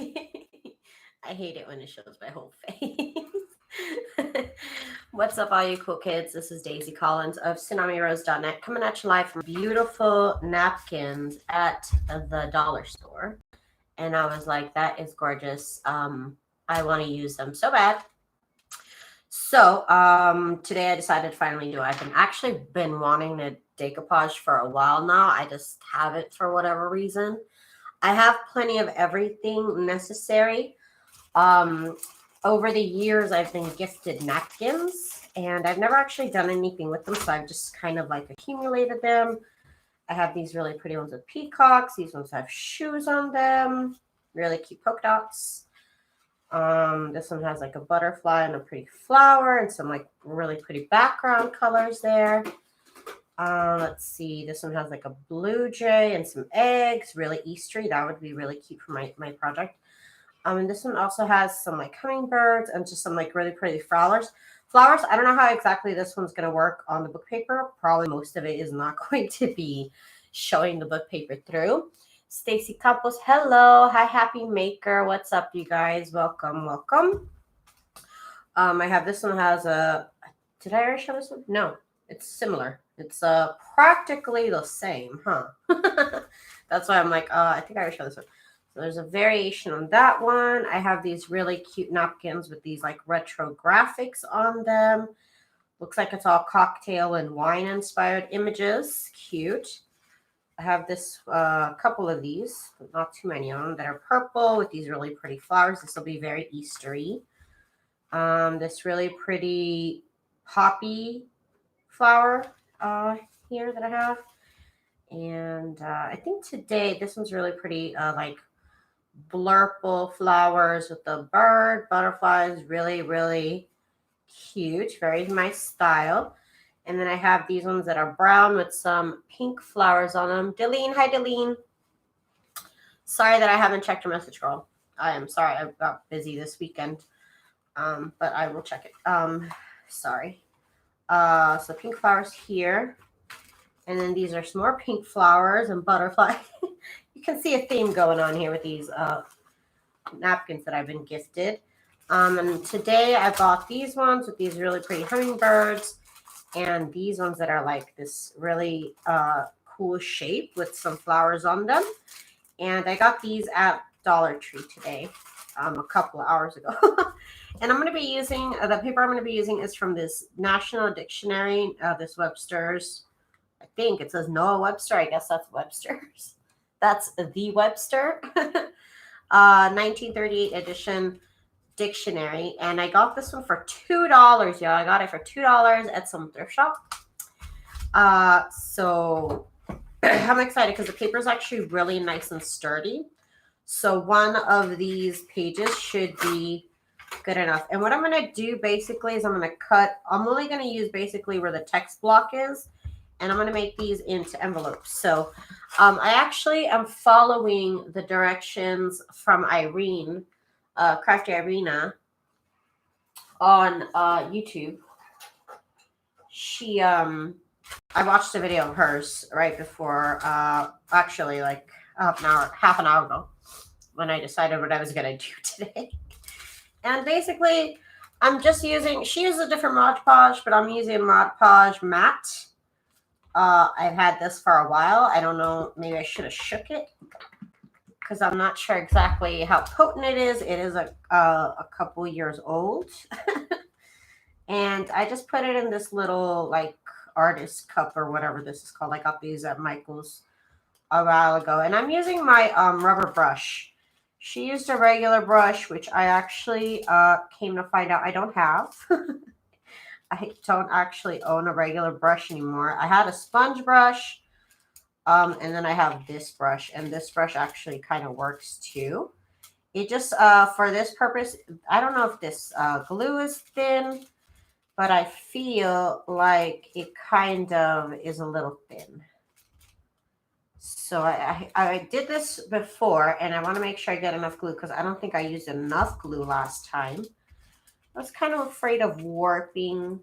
I hate it when it shows my whole face. What's up, all you cool kids? This is Daisy Collins of TsunamiRose.net coming at you live from beautiful napkins at the dollar store. And I was like, that is gorgeous. I want to use them so bad. So today I decided to finally do it. I've actually been wanting to decoupage for a while now. I just haven't for whatever reason. I have plenty of everything necessary. Over the years, I've been gifted napkins, and I've never actually done anything with them, so I've just kind of like accumulated them. I have these really pretty ones with peacocks. These ones have shoes on them, really cute polka dots. This one has like a butterfly and a pretty flower and some like really pretty background colors there. Let's see, this one has like a blue jay and some eggs, really Eastery. That would be really cute for my project. And this one also has some like hummingbirds and just some like really pretty flowers. I don't know how exactly this one's going to work on the book paper. Probably most of it is not going to be showing the book paper through. Stacy Campos, hello. Hi, Happy Maker. What's up, you guys? Welcome, welcome. I have this one has a, did I already show this one? No, it's similar. It's practically the same, huh? That's why I'm like, I think I already showed this one. So there's a variation on that one. I have these really cute napkins with these like retro graphics on them. Looks like it's all cocktail and wine inspired images. Cute. I have this couple of these, but not too many of them, that are purple with these really pretty flowers. This will be very Eastery. This really pretty poppy flower here that I have. And I think today this one's really pretty like blurple flowers with the bird, butterflies, really, really cute. Very my style. And then I have these ones that are brown with some pink flowers on them. Delene, hi Delene. Sorry that I haven't checked your message, girl. I am sorry. I got busy this weekend. But I will check it. Sorry. So pink flowers here. And then these are some more pink flowers and butterflies. You can see a theme going on here with these napkins that I've been gifted. And today I bought these ones with these really pretty hummingbirds and these ones that are like this really cool shape with some flowers on them. And I got these at Dollar Tree today, a couple of hours ago. And I'm going to be using, the paper I'm going to be using is from this National Dictionary, this Webster's. I think it says Noah Webster. I guess that's Webster's. That's the Webster. 1938 edition dictionary. And I got this one for $2, y'all. I got it for $2 at some thrift shop. So I'm excited because the paper is actually really nice and sturdy. So one of these pages should be good enough. And what I'm going to do basically is I'm going to cut. I'm only going to use basically where the text block is. And I'm going to make these into envelopes. So I actually am following the directions from Irene, Crafty Irina, on YouTube. She, I watched a video of hers right before, actually like half an hour ago, when I decided what I was going to do today. And basically, I'm just using, she uses a different Mod Podge, but I'm using Mod Podge Matte. I've had this for a while. I don't know. Maybe I should have shook it because I'm not sure exactly how potent it is. It is a couple years old. And I just put it in this little like artist cup or whatever this is called. I got these at Michael's a while ago. And I'm using my rubber brush. She used a regular brush, which I actually came to find out I don't have. I don't actually own a regular brush anymore. I had a sponge brush, and then I have this brush, and this brush actually kind of works too. It just, for this purpose, I don't know if this glue is thin, but I feel like it kind of is a little thin. So I did this before, and I want to make sure I get enough glue because I don't think I used enough glue last time. I was kind of afraid of warping,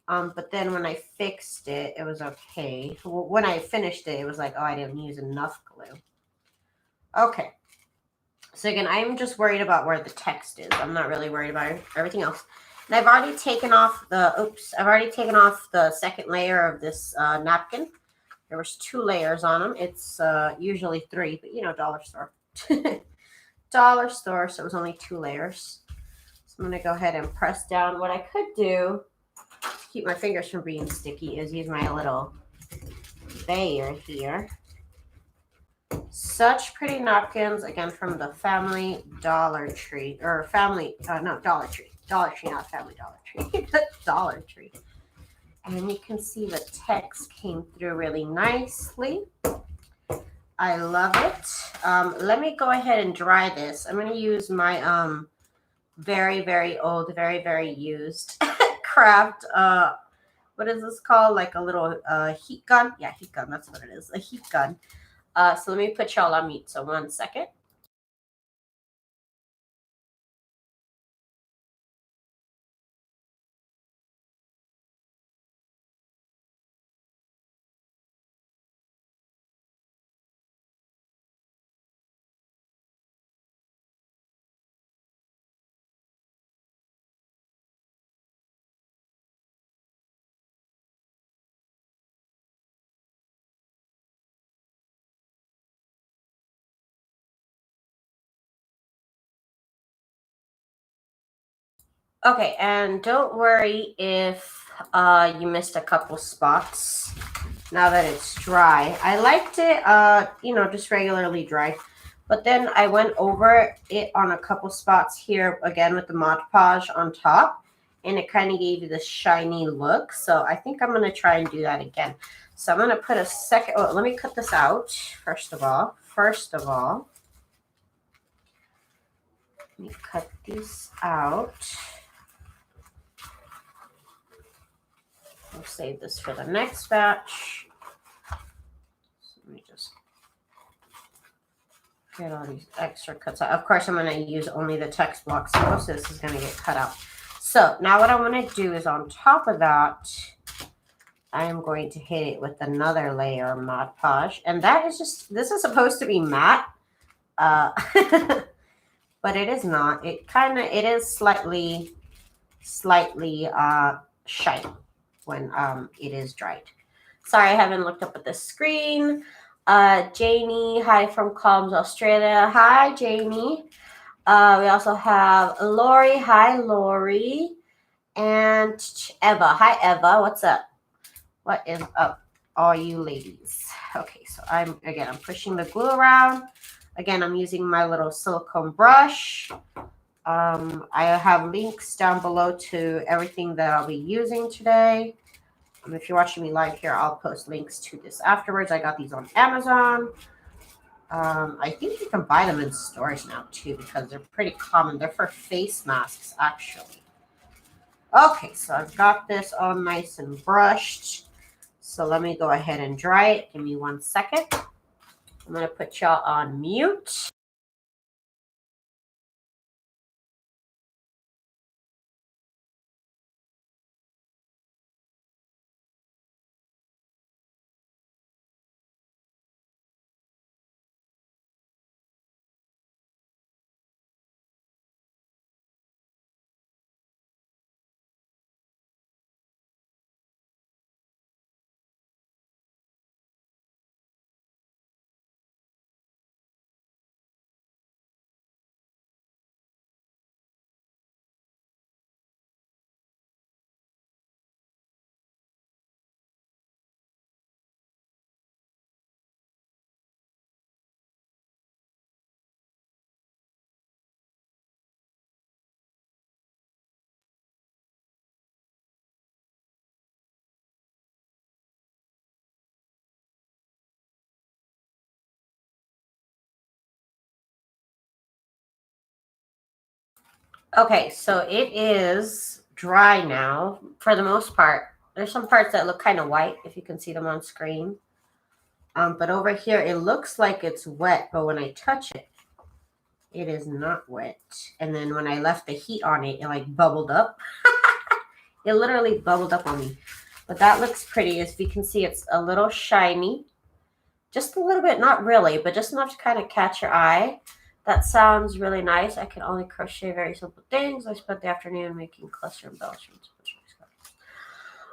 but then when I fixed it, it was okay. When I finished it, it was like, oh, I didn't use enough glue. Okay. So again, I'm just worried about where the text is. I'm not really worried about everything else. And I've already taken off the second layer of this napkin. There was 2 layers on them. It's usually 3, but you know, dollar store. Dollar store, so it was only 2 layers. So I'm going to go ahead and press down. What I could do to keep my fingers from being sticky is use my little bayer here. Such pretty napkins, again, from the Family Dollar Tree, or Family, no, Dollar Tree. Dollar Tree, not Family Dollar Tree. Dollar Tree. And you can see the text came through really nicely. I love it. Let me go ahead and dry this. I'm going to use my very, very old, very, very used craft, what is this called? Like a little heat gun? Yeah, heat gun, that's what it is, a heat gun. So let me put y'all on mute, so 1 second. Okay, and don't worry if you missed a couple spots now that it's dry. I liked it, you know, just regularly dry. But then I went over it on a couple spots here, again, with the Mod Podge on top. And it kind of gave you this shiny look. So I think I'm going to try and do that again. So I'm going to put a second, oh, let me cut this out, first of all. Let me cut these out. We'll save this for the next batch. So let me just get all these extra cuts out. Of course, I'm going to use only the text blocks. So most of this is going to get cut out. So now what I want to do is on top of that, I am going to hit it with another layer of Mod Podge. And that is just, this is supposed to be matte. But it is not. It is slightly shiny when it is dried. Sorry, I haven't looked up at the screen. Janie, hi from Columns, Australia. Hi, Janie. We also have Lori. Hi, Lori. And Eva. Hi, Eva. What's up? What is up, all you ladies? Okay, so I'm pushing the glue around. Again, I'm using my little silicone brush. I have links down below to everything that I'll be using today. If you're watching me live here, I'll post links to this afterwards. I got these on Amazon. I think you can buy them in stores now too because they're pretty common. They're for face masks, actually. Okay, so I've got this all nice and brushed. So let me go ahead and dry it. Give me 1 second. I'm going to put y'all on mute. Okay, so it is dry now for the most part. There's some parts that look kind of white, if you can see them on screen. But over here, it looks like it's wet, but when I touch it, it is not wet. And then when I left the heat on it, it like bubbled up. It literally bubbled up on me. But that looks pretty. As you can see, it's a little shiny. Just a little bit, not really, but just enough to kind of catch your eye. That sounds really nice. I can only crochet very simple things. I spent the afternoon making cluster embellishments.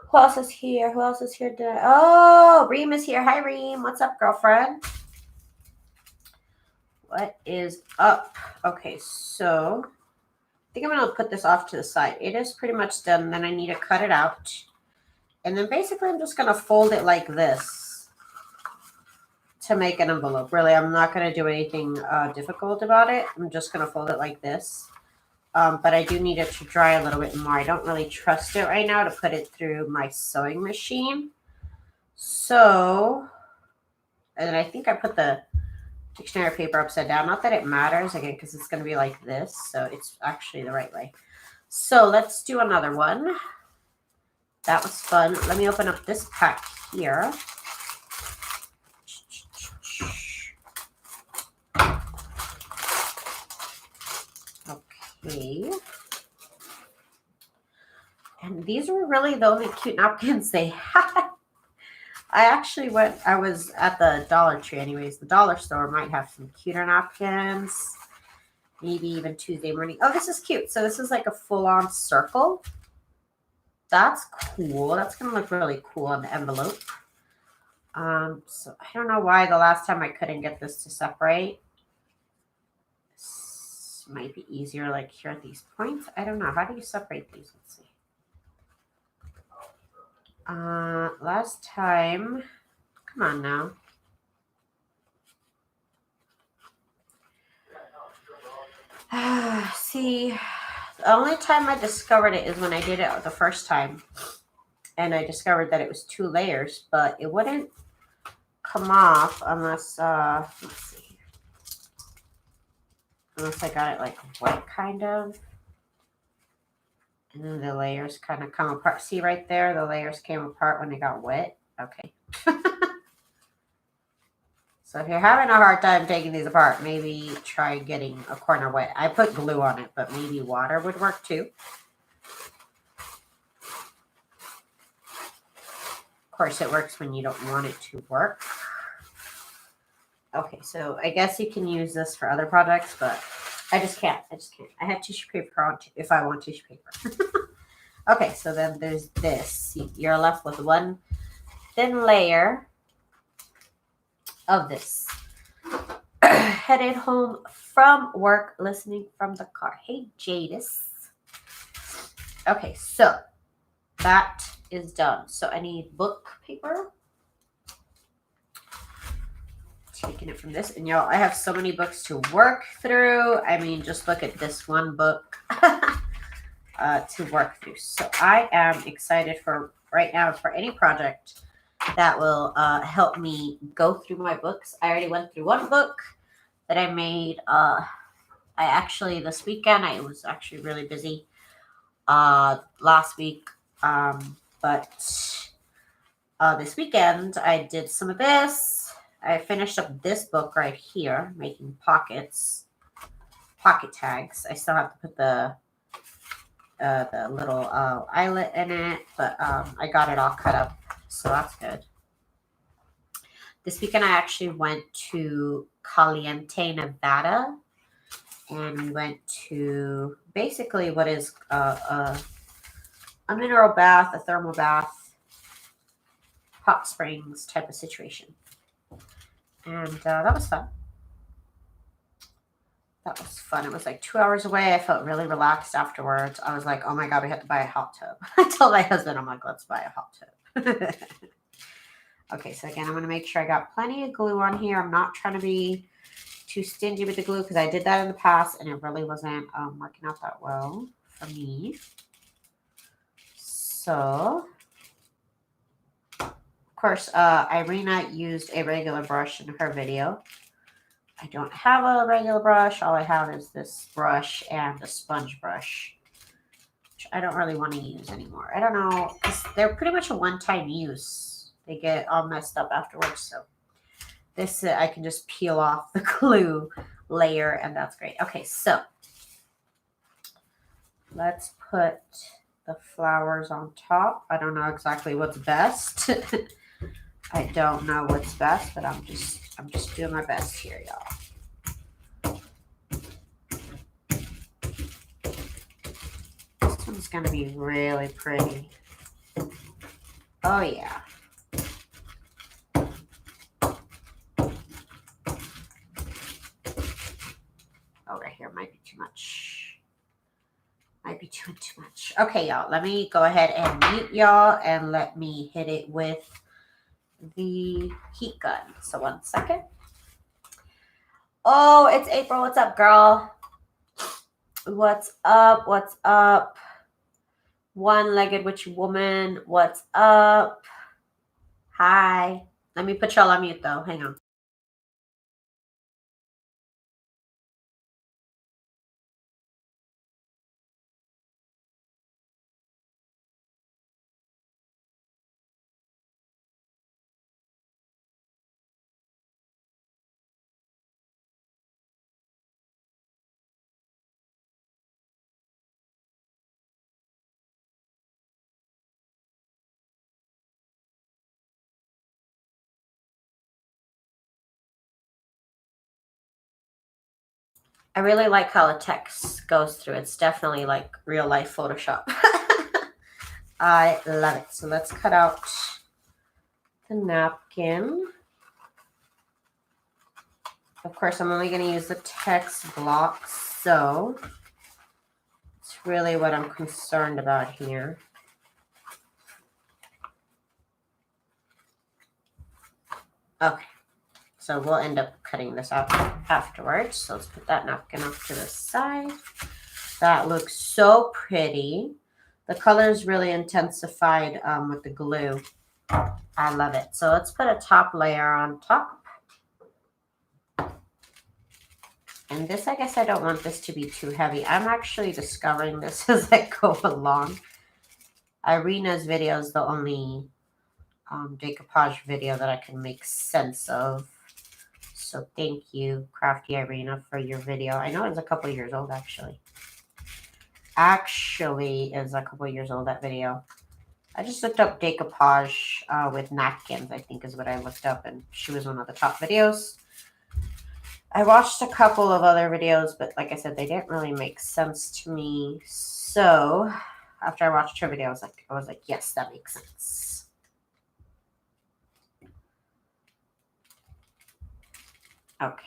Who else is here? Who else is here today? Oh, Reem is here. Hi, Reem. What's up, girlfriend? What is up? Okay, so I think I'm going to put this off to the side. It is pretty much done. Then I need to cut it out. And then basically I'm just going to fold it like this to make an envelope. Really, I'm not going to do anything difficult about it. I'm just going to fold it like this. But I do need it to dry a little bit more. I don't really trust it right now to put it through my sewing machine. So, and I think I put the dictionary paper upside down. Not that it matters, again, because it's going to be like this. So it's actually the right way. So let's do another one. That was fun. Let me open up this pack here. Okay. And these were really the only cute napkins they had. I was at the Dollar Tree anyways. The dollar store might have some cuter napkins. Maybe even Tuesday morning. Oh, this is cute. So this is like a full-on circle. That's cool. That's going to look really cool on the envelope. So I don't know why the last time I couldn't get this to separate. This might be easier like here at these points. I don't know. How do you separate these? Let's see. Last time, come on now. See, the only time I discovered it is when I did it the first time. And I discovered that it was 2 layers, but it wouldn't come off unless, let's see. Unless I got it like wet kind of. And then the layers kind of come apart. See right there? The layers came apart when they got wet. Okay. So if you're having a hard time taking these apart, maybe try getting a corner wet. I put glue on it, but maybe water would work too. Of course, it works when you don't want it to work. Okay, so I guess you can use this for other projects, but I just can't. I have tissue paper if I want tissue paper. Okay, so then there's this. You're left with one thin layer of this. Headed home from work, listening from the car. Hey, Jadis. Okay, so that is done. So I need book paper. Taking it from this, and y'all, I have so many books to work through. I mean, just look at this one book to work through. So I am excited for right now for any project that will help me go through my books. I already went through one book that I made. I actually this weekend I was actually really busy last week, but this weekend I did some of this. I finished up this book right here, making pocket tags. I still have to put the little eyelet in it, but I got it all cut up, so that's good. This weekend I actually went to Caliente, Nevada, and we went to basically what is a mineral bath, a thermal bath, hot springs type of situation. And that was fun. That was fun. It was like 2 hours away. I felt really relaxed afterwards. I was like, oh my God, we have to buy a hot tub. I told my husband, I'm like, let's buy a hot tub. Okay, so again, I'm going to make sure I got plenty of glue on here. I'm not trying to be too stingy with the glue because I did that in the past and it really wasn't working out that well for me. So, of course, Irina used a regular brush in her video. I don't have a regular brush. All I have is this brush and a sponge brush, which I don't really want to use anymore. I don't know, because they're pretty much a one-time use. They get all messed up afterwards. So this, I can just peel off the glue layer, and that's great. Okay, so let's put the flowers on top. I don't know exactly what's best. I don't know what's best, but I'm just doing my best here, y'all. one's going to be really pretty. Oh, yeah. Oh, right here might be too much. Might be too much. Okay, y'all. Let me go ahead and mute y'all and let me hit it with the heat gun. So 1 second. Oh, it's April. What's up, girl? What's up? What's up? One-legged witch woman. What's up? Hi. Let me put y'all on mute, though. Hang on. I really like how the text goes through. It's definitely like real life Photoshop. I love it. So let's cut out the napkin. Of course, I'm only going to use the text blocks, so it's really what I'm concerned about here. Okay. So we'll end up cutting this out afterwards. So let's put that napkin off to the side. That looks so pretty. The color is really intensified with the glue. I love it. So let's put a top layer on top. And this, I guess I don't want this to be too heavy. I'm actually discovering this as I go along. Irina's video is the only decoupage video that I can make sense of. So thank you, Crafty Irina, for your video. I know it's a couple years old, actually. It's a couple years old, that video. I just looked up decoupage with napkins, I think is what I looked up, and she was one of the top videos. I watched a couple of other videos, but like I said, they didn't really make sense to me. So after I watched her video, I was like, yes, that makes sense. Okay.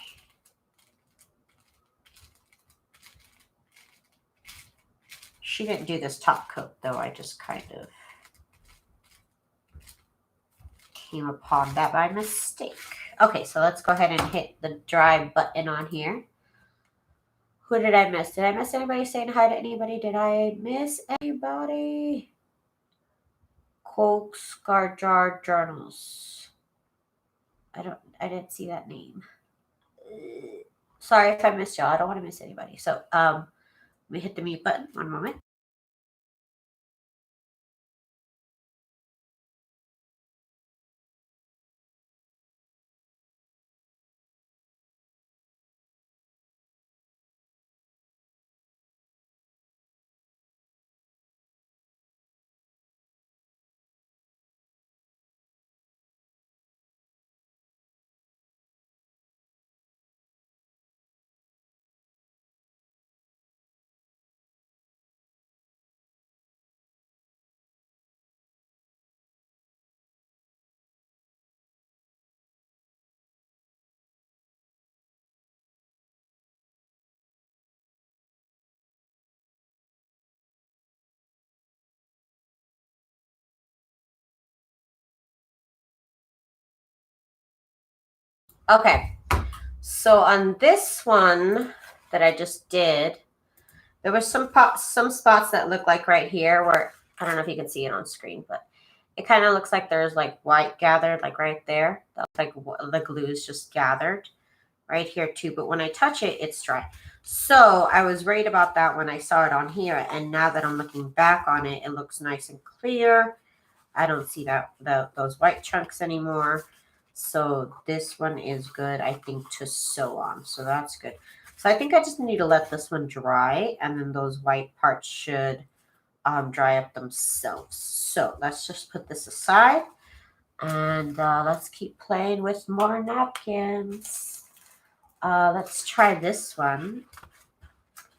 She didn't do this top coat, though. I just kind of came upon that by mistake. Okay, so let's go ahead and hit the dry button on here. Who did I miss? Did I miss anybody saying hi to anybody? Did I miss anybody? Coke Scar Jar Journals. I didn't see that name. Sorry if I missed y'all. I don't want to miss anybody. So let me hit the mute button. One moment. Okay, so on this one that I just did, there was some spots that look like right here where, I don't know if you can see it on screen, but it kind of looks like there's like white gathered like right there. That's like the glue is just gathered right here too. But when I touch it, it's dry. So I was worried about that when I saw it on here. And now that I'm looking back on it, it looks nice and clear. I don't see those white chunks anymore. So this one is good, I think, to sew on. So that's good. So I think I just need to let this one dry, and then those white parts should dry up themselves. So let's just put this aside, and let's keep playing with more napkins. Let's try this one.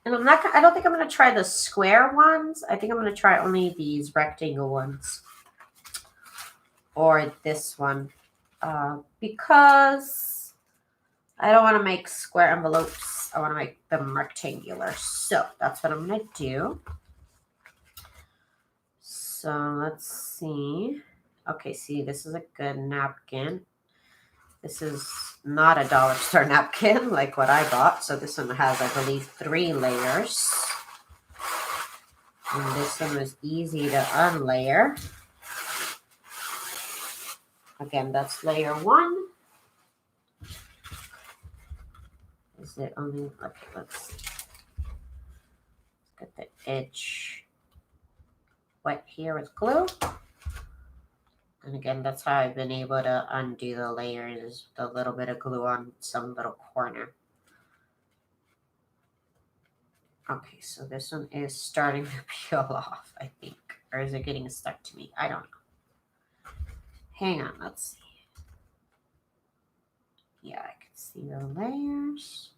And I don't think I'm going to try the square ones. I think I'm going to try only these rectangle ones. Or this one. Because I don't want to make square envelopes. I want to make them rectangular. So that's what I'm going to do. So let's see. Okay, see, this is a good napkin. This is not a dollar store napkin like what I bought. So this one has, I believe, 3 layers. And this one was easy to unlayer. Again, that's layer 1. Is it only, okay, let's get the edge wet here with glue. And again, that's how I've been able to undo the layers, with a little bit of glue on some little corner. Okay, so this one is starting to peel off, I think. Or is it getting stuck to me? I don't know. Hang on, let's see. Yeah, I can see the layers.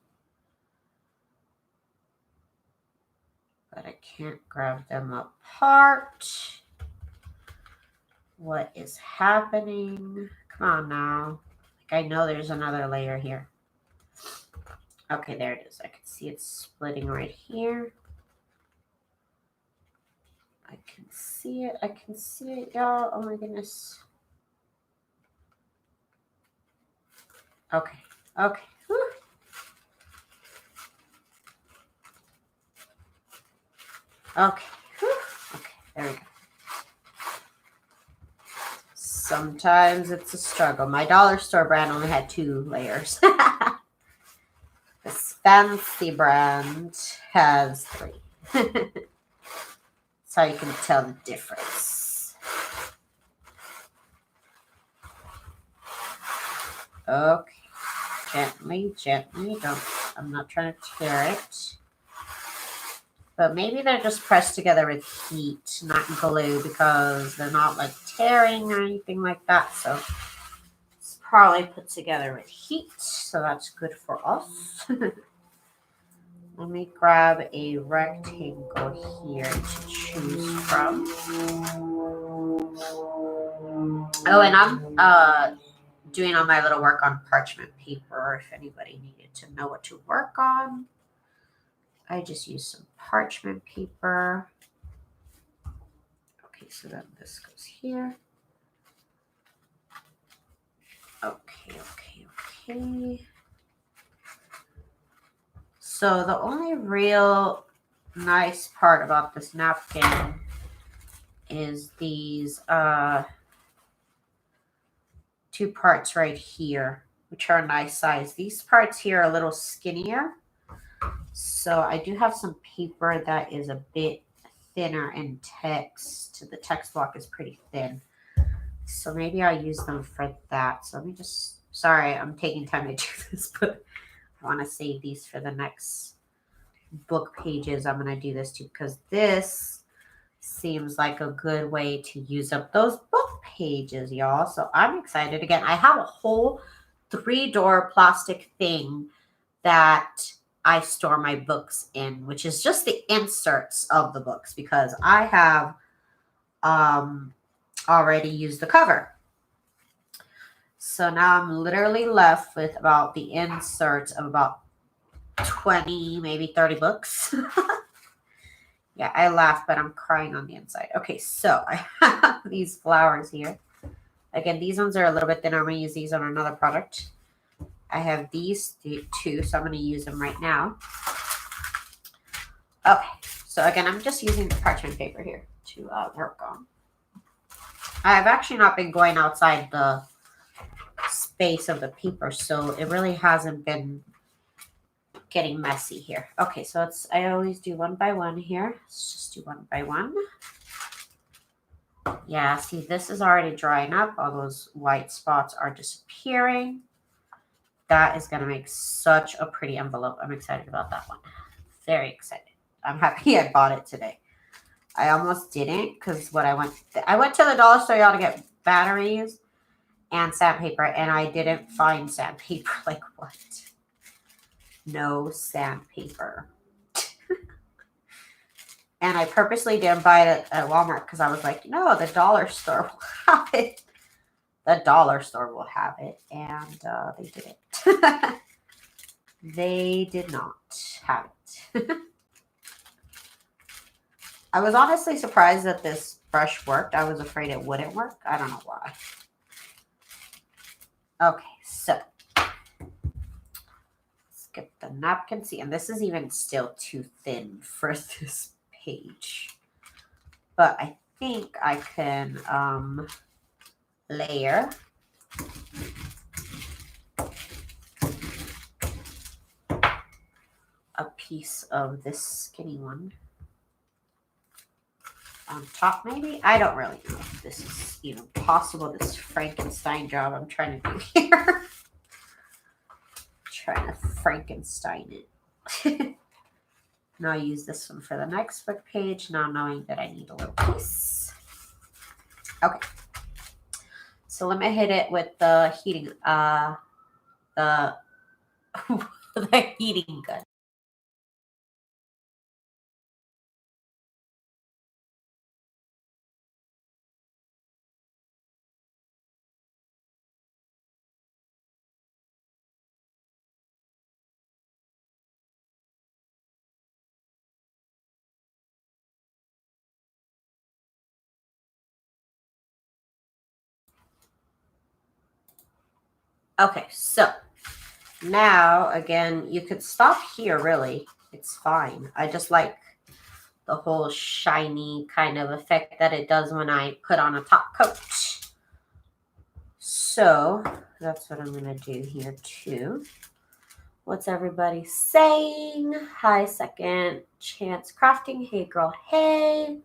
But I can't grab them apart. What is happening? Come on now. Like, I know there's another layer here. Okay, there it is. I can see it splitting right here. I can see it. I can see it, y'all. Oh my goodness. Okay. Okay. Whew. Okay. Whew. Okay. There we go. Sometimes it's a struggle. My dollar store brand only had 2 layers. This fancy brand has 3. That's how you can tell the difference. Okay. Gently, gently. I'm not trying to tear it. But maybe they're just pressed together with heat, not glue, because they're not like tearing or anything like that. So it's probably put together with heat. So that's good for us. Let me grab a rectangle here to choose from. Oh, and I'm doing all my little work on parchment paper. If anybody needed to know what to work on, I just use some parchment paper. Okay, so then this goes here. Okay. So the only real nice part about this napkin is these 2 parts right here, which are a nice size. These parts here are a little skinnier. So I do have some paper that is a bit thinner in text. The text block is pretty thin. So maybe I'll use them for that. So let me just, sorry, I'm taking time to do this, but I want to save these for the next book pages. I'm going to do this too, because this seems like a good way to use up those book pages, y'all. So I'm excited. Again, I have a whole 3-door plastic thing that I store my books in, which is just the inserts of the books, because I have already used the cover. So now I'm literally left with about the inserts of about 20, maybe 30 books. Yeah, I laugh, but I'm crying on the inside. Okay, so I have these flowers here. Again, these ones are a little bit thinner. I'm going to use these on another product. I have these 2, so I'm going to use them right now. Okay, so again, I'm just using the parchment paper here to work on. I've actually not been going outside the space of the paper, so it really hasn't been getting messy here. Okay, so I always do 1 by 1 here. Let's just do 1 by 1. Yeah, see, this is already drying up. All those white spots are disappearing. That is going to make such a pretty envelope. I'm excited about that one. Very excited. I'm happy I bought it today. I almost didn't, because I went to the dollar store, y'all, to get batteries and sandpaper, and I didn't find sandpaper. Like, what? No sandpaper. And I purposely didn't buy it at Walmart because I was like, no, the dollar store will have it. The dollar store will have it. And they didn't. They did not have it. I was honestly surprised that this brush worked. I was afraid it wouldn't work. I don't know why. Okay, so let's get the napkin. See, and this is even still too thin for this page. But I think I can layer a piece of this skinny one on top, maybe. I don't really know if this is even possible, this Frankenstein job I'm trying to do here. Trying to Frankenstein it. Now I'll use this one for the next book page, now knowing that I need a little piece. Okay. So let me hit it with the heating, the heating gun. Okay, so now again, you could stop here really. It's fine. I just like the whole shiny kind of effect that it does when I put on a top coat. So that's what I'm gonna do here too. What's everybody saying? Hi, second chance crafting. Hey girl, hey.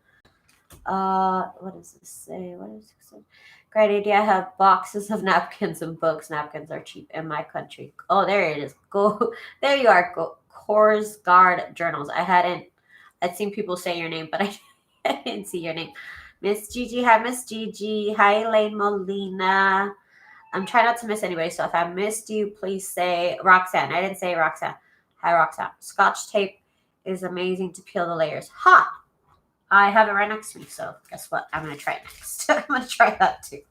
What does this say? What does this say? Great idea. I have boxes of napkins and books. Napkins are cheap in my country. Oh, there it is. Go. There you are. Go. Coors Guard journals. I'd seen people say your name, but I didn't see your name. Miss Gigi. Hi, Miss Gigi. Hi, Elaine Molina. I'm trying not to miss anybody. So if I missed you, please say Roxanne. I didn't say Roxanne. Hi, Roxanne. Scotch tape is amazing to peel the layers. Ha! I have it right next to me, so guess what? I'm going to try it next. I'm going to try that too.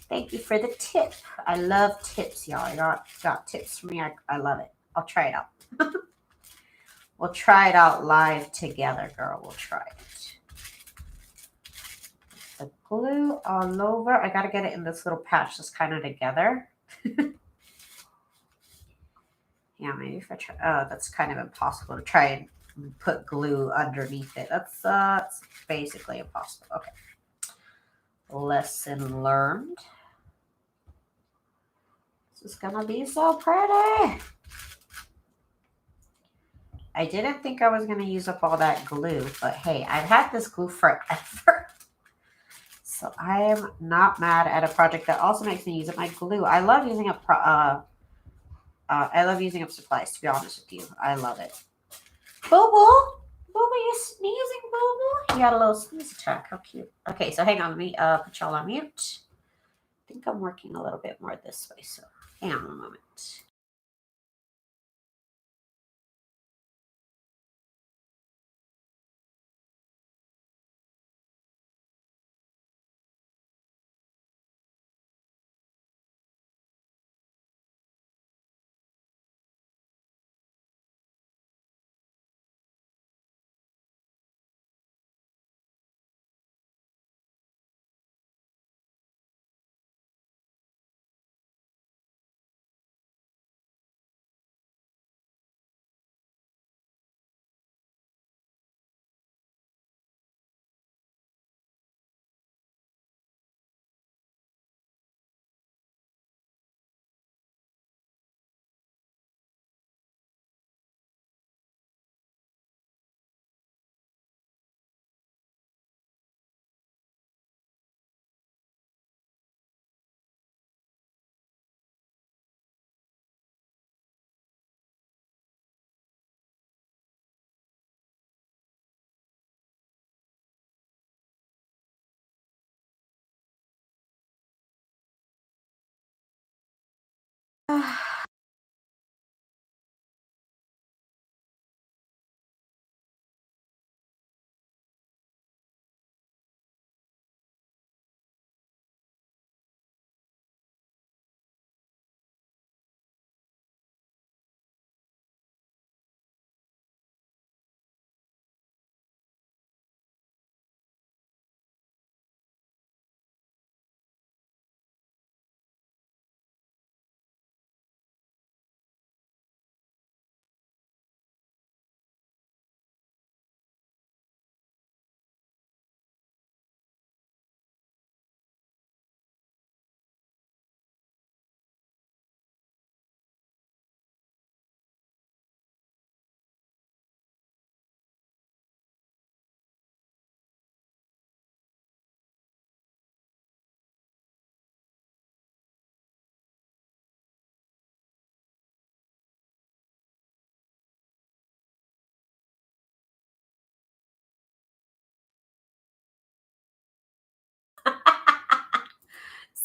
Thank you for the tip. I love tips, y'all. Y'all got tips for me. I love it. I'll try it out. We'll try it out live together, girl. We'll try it. The glue all over. I got to get it in this little patch just kind of together. Yeah, maybe if I try. Oh, that's kind of impossible to try and put glue underneath it. That's basically impossible. Okay. Lesson learned. This is gonna be so pretty. I didn't think I was gonna use up all that glue, but hey, I've had this glue forever. So I am not mad at a project that also makes me use up my glue. I love using up supplies, to be honest with you. I love it. Boo boo. Boo boo, you sneezing, boo boo? You got a little sneeze attack. How cute. Okay, so hang on, let me put y'all on mute. I think I'm working a little bit more this way, so hang on a moment.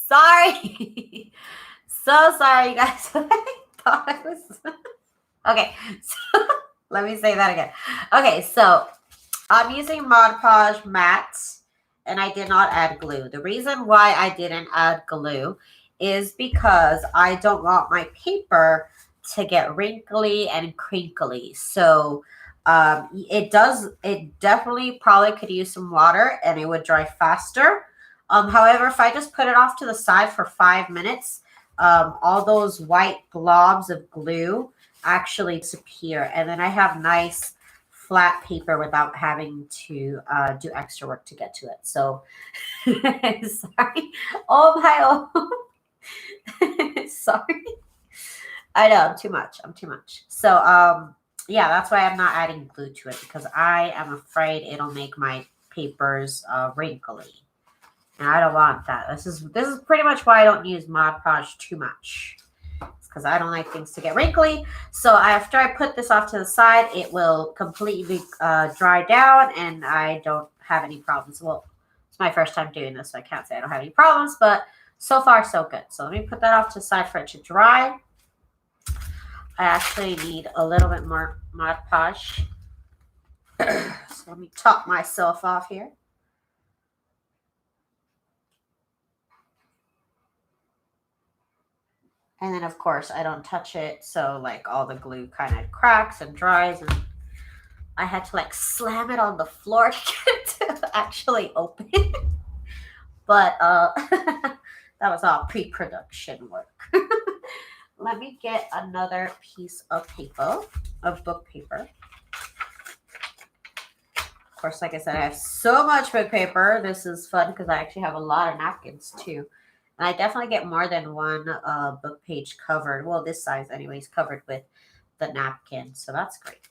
Sorry. So sorry, you guys. I thought I was... Okay, so let me say that again. Okay, so I'm using Mod Podge matte, and I did not add glue. The reason why I didn't add glue is because I don't want my paper to get wrinkly and crinkly. So it definitely probably could use some water and it would dry faster. However, if I just put it off to the side for 5 minutes, all those white globs of glue actually disappear. And then I have nice flat paper without having to do extra work to get to it. So sorry. Oh my oh. Sorry. I know I'm too much. I'm too much. So yeah, that's why I'm not adding glue to it, because I am afraid it'll make my papers wrinkly. And I don't want that. This is pretty much why I don't use Mod Podge too much. It's because I don't like things to get wrinkly. So after I put this off to the side, it will completely dry down and I don't have any problems. Well, it's my first time doing this, so I can't say I don't have any problems, but so far so good. So let me put that off to the side for it to dry. I actually need a little bit more Mod Podge. So let me top myself off here. And then, of course, I don't touch it, so like all the glue kind of cracks and dries, and I had to like slam it on the floor to get it to actually open. But that was all pre-production work. Let me get another piece of paper, of book paper. Of course, like I said, I have so much book paper. This is fun because I actually have a lot of napkins too. And I definitely get more than one book page covered. Well, this size anyways, covered with the napkin. So that's great.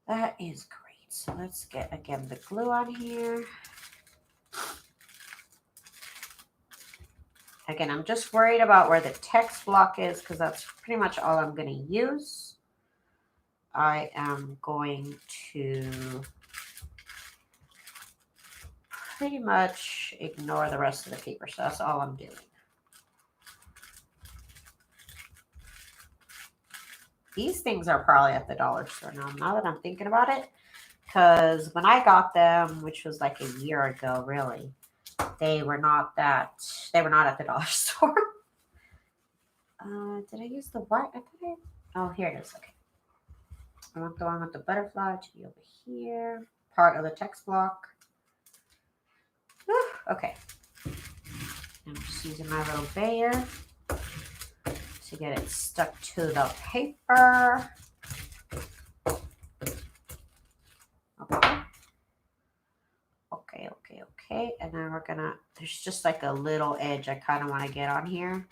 That is great. So let's get, again, the glue on here. Again, I'm just worried about where the text block is because that's pretty much all I'm going to use. I am going to pretty much ignore the rest of the paper. So that's all I'm doing. These things are probably at the dollar store now that I'm thinking about it. Because when I got them, which was like a year ago, really, they were not at the dollar store. Did I use the white? Oh, here it is. Okay. I want the one with the butterfly to be over here. Part of the text block. Whew, okay. I'm just using my little bayer to get it stuck to the paper. Okay. And then we're gonna, there's just like a little edge I kind of want to get on here.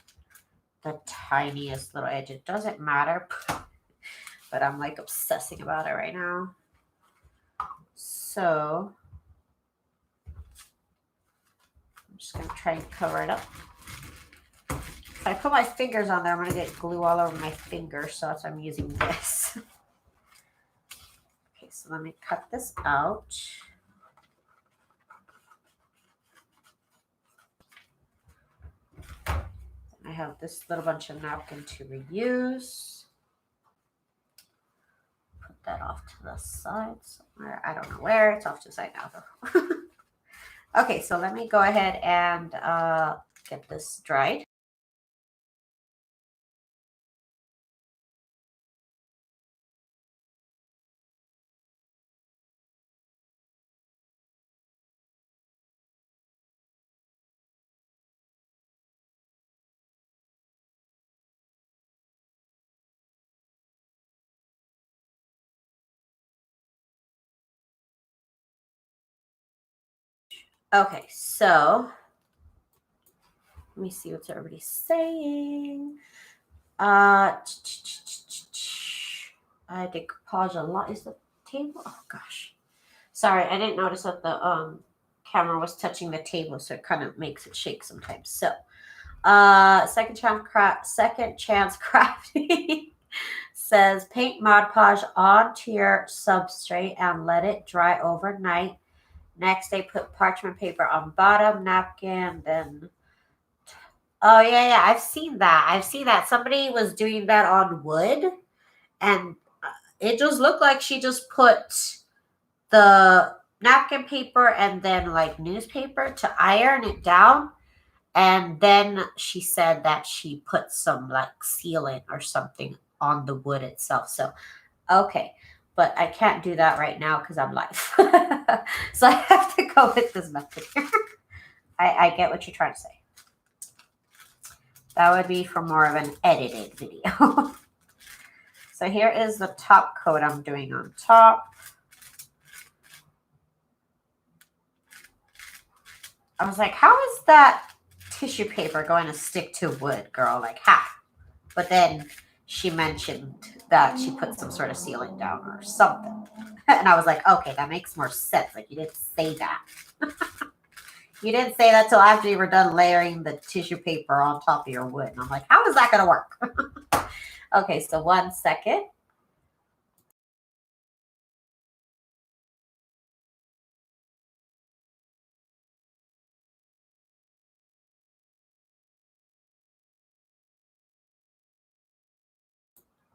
The tiniest little edge. It doesn't matter, but I'm like obsessing about it right now. So I'm just gonna try and cover it up. If I put my fingers on there, I'm gonna get glue all over my fingers, so that's why I'm using this. Okay, so let me cut this out. I have this little bunch of napkin to reuse. Put that off to the side somewhere. I don't know where. It's off to the side now, though. Okay, so let me go ahead and get this dried. Okay, so let me see what everybody's saying. I decoupage a lot. Is the table? Oh gosh, sorry, I didn't notice that the camera was touching the table, so it kind of makes it shake sometimes. So, second chance crafty says paint Mod Podge onto your substrate and let it dry overnight. Next, they put parchment paper on bottom, napkin, then... Oh, yeah, I've seen that. I've seen that. Somebody was doing that on wood, and it just looked like she just put the napkin paper and then like newspaper to iron it down. And then she said that she put some like sealant or something on the wood itself. So, okay. But I can't do that right now because I'm live. So I have to go with this method here. I get what you're trying to say. That would be for more of an edited video. So here is the top coat I'm doing on top. I was like, how is that tissue paper going to stick to wood, girl? Like, how? But then she mentioned that she put some sort of sealant down or something. And I was like, okay, that makes more sense. Like, you didn't say that. You didn't say that till after you were done layering the tissue paper on top of your wood. And I'm like, how is that going to work? Okay, so 1 second.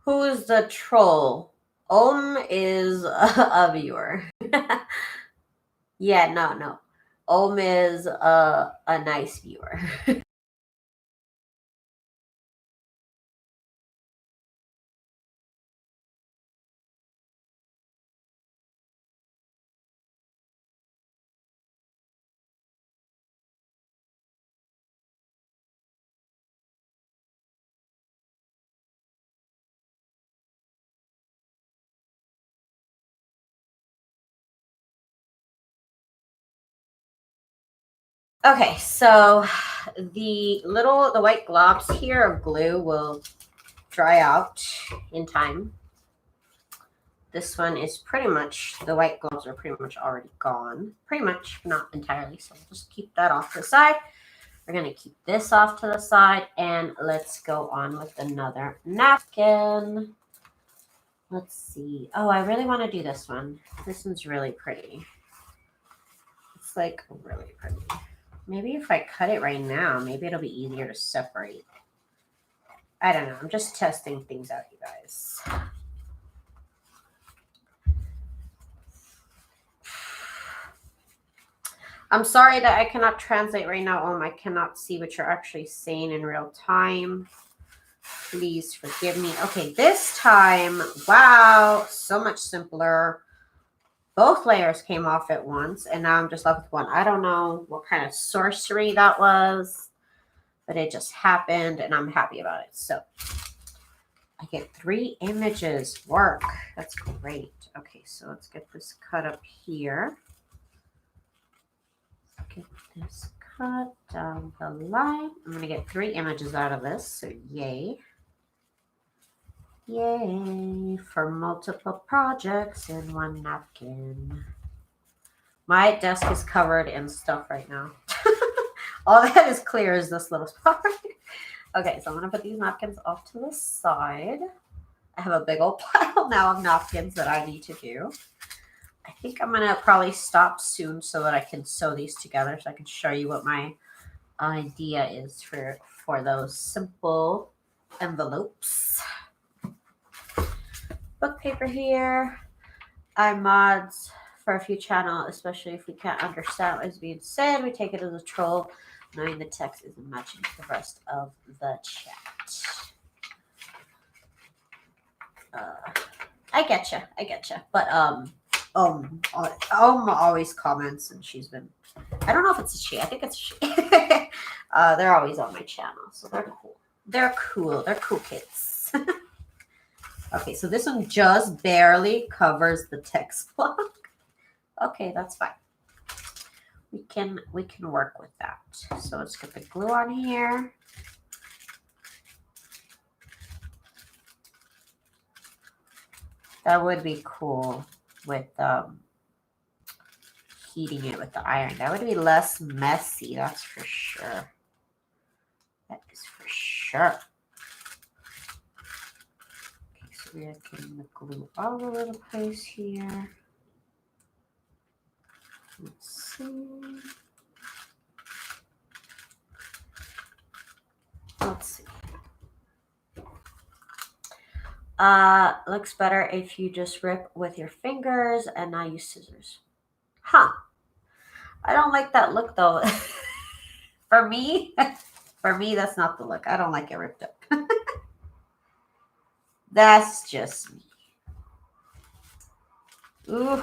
Who's the troll? Is a viewer. Yeah, no. Is a nice viewer. Okay, so the white globs here of glue will dry out in time. This one is pretty much, the white globs are pretty much already gone. Pretty much, not entirely, so just keep that off to the side. We're going to keep this off to the side, and let's go on with another napkin. Let's see. Oh, I really want to do this one. This one's really pretty. It's like really pretty. Maybe if I cut it right now, maybe it'll be easier to separate. I don't know. I'm just testing things out, you guys. I'm sorry that I cannot translate right now. I cannot see what you're actually saying in real time. Please forgive me. Okay, this time, wow, so much simpler. Both layers came off at once, and now I'm just left with one. I don't know what kind of sorcery that was, but it just happened, and I'm happy about it. So I get 3 images. Work. That's great. Okay, so let's get this cut up here. Get this cut down the line. I'm going to get 3 images out of this, so yay. Yay for multiple projects in one napkin. My desk is covered in stuff right now. All that is clear is this little spot. Okay, so I'm going to put these napkins off to the side. I have a big old pile now of napkins that I need to do. I think I'm going to probably stop soon so that I can sew these together so I can show you what my idea is for those simple envelopes. Book paper here. I mods for a few channel, especially if we can't understand what is being said. We take it as a troll, knowing the text isn't matching the rest of the chat. I getcha. But always comments, and she's been. I don't know if it's a she. I think it's a she. They're always on my channel, so they're cool. They're cool. They're cool kids. Okay, so this one just barely covers the text block. Okay, that's fine. We can work with that. So let's get the glue on here. That would be cool with heating it with the iron. That would be less messy, that's for sure. That is for sure. Okay, so we are getting the glue all over the place here. Let's see. Let's see. Looks better if you just rip with your fingers and not use scissors. Huh. I don't like that look though. For me, that's not the look. I don't like it ripped up. That's just me. Ooh.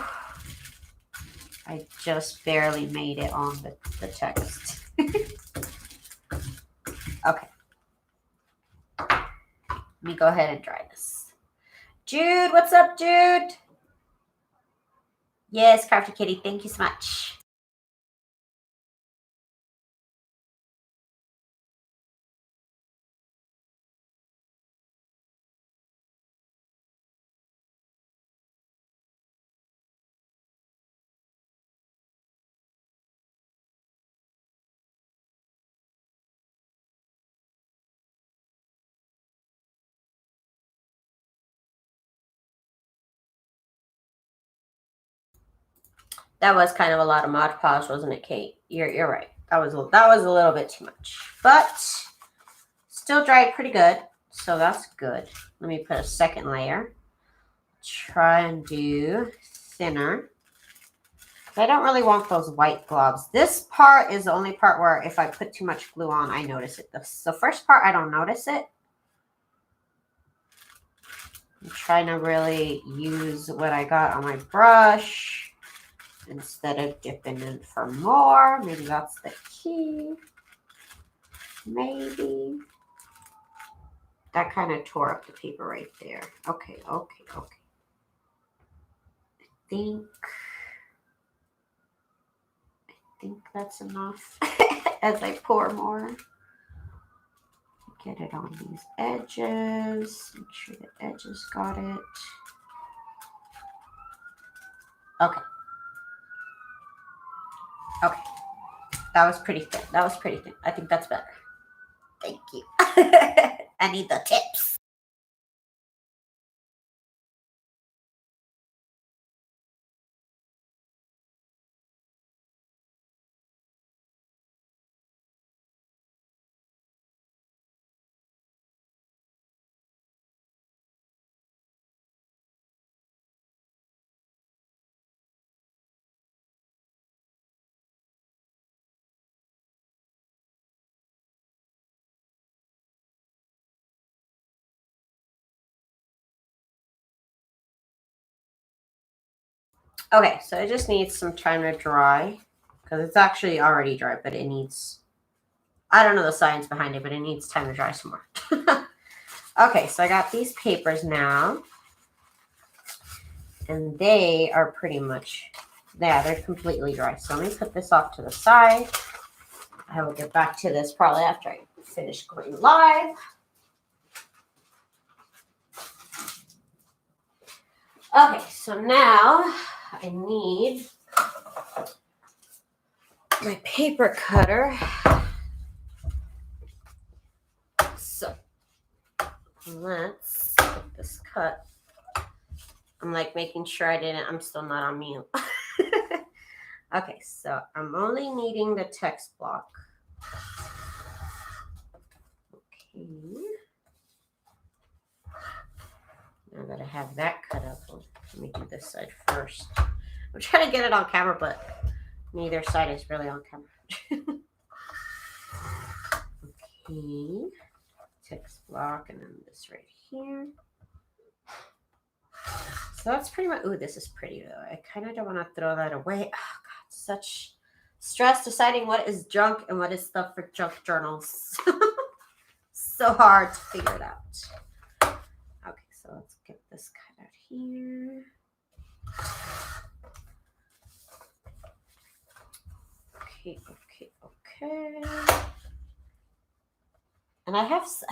I just barely made it on the text. Okay. Let me go ahead and dry this. Jude, what's up, Jude? Yes, Crafty Kitty, thank you so much. That was kind of a lot of Mod Podge, wasn't it, Kate? You're right. That was a little bit too much, but still dried pretty good, so that's good. Let me put a second layer. Try and do thinner. I don't really want those white globs. This part is the only part where if I put too much glue on, I notice it. The first part, I don't notice it. I'm trying to really use what I got on my brush instead of dipping in for more. Maybe that's the key. Maybe. That kind of tore up the paper right there. Okay. I think that's enough. As I pour more. Get it on these edges. Make sure the edges got it. Okay. That was pretty thin. I think that's better. Thank you. I need the tips. Okay, so it just needs some time to dry because it's actually already dry, but it needs, I don't know the science behind it, but it needs time to dry some more. Okay, so I got these papers now, and they are pretty much, yeah, they're completely dry. So let me put this off to the side. I will get back to this probably after I finish going live. Okay, so now I need my paper cutter. So let's get this cut. I'm like making sure I'm still not on mute. Okay, so I'm only needing the text block. Okay. Now that I have that cut up, let me do this side first. I'm trying to get it on camera, but neither side is really on camera. Okay. Text block, and then this right here. So that's pretty much, ooh, this is pretty though. I kind of don't want to throw that away. Oh God, such stress deciding what is junk and what is stuff for junk journals. So hard to figure it out. Okay, so let's get this cut out here. Okay. And I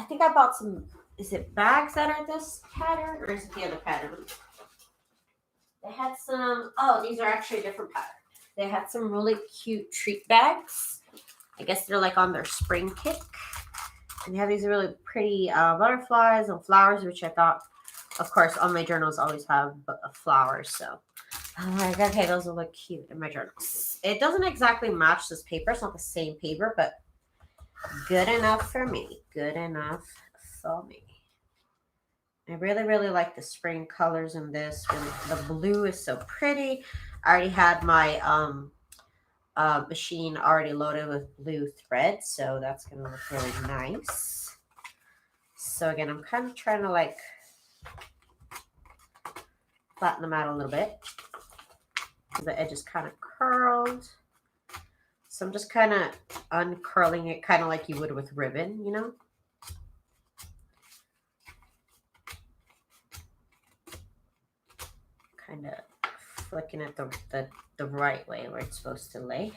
think I bought some, is it bags that are this pattern or is it the other pattern? They had some, oh, these are actually a different pattern. They had some really cute treat bags. I guess they're like on their spring kick. And they have these really pretty butterflies and flowers, which I thought, of course, all my journals always have flowers. So I'm like, okay, those will look cute in my journals. It doesn't exactly match this paper. It's not the same paper, but good enough for me. Good enough for me. I really, really like the spring colors in this. Really, the blue is so pretty. I already had my machine already loaded with blue thread, so that's going to look really nice. So again, I'm kind of trying to like flatten them out a little bit. The edge is kind of curled. So I'm just kind of uncurling it kind of like you would with ribbon, you know? Kind of flicking it the right way where it's supposed to lay.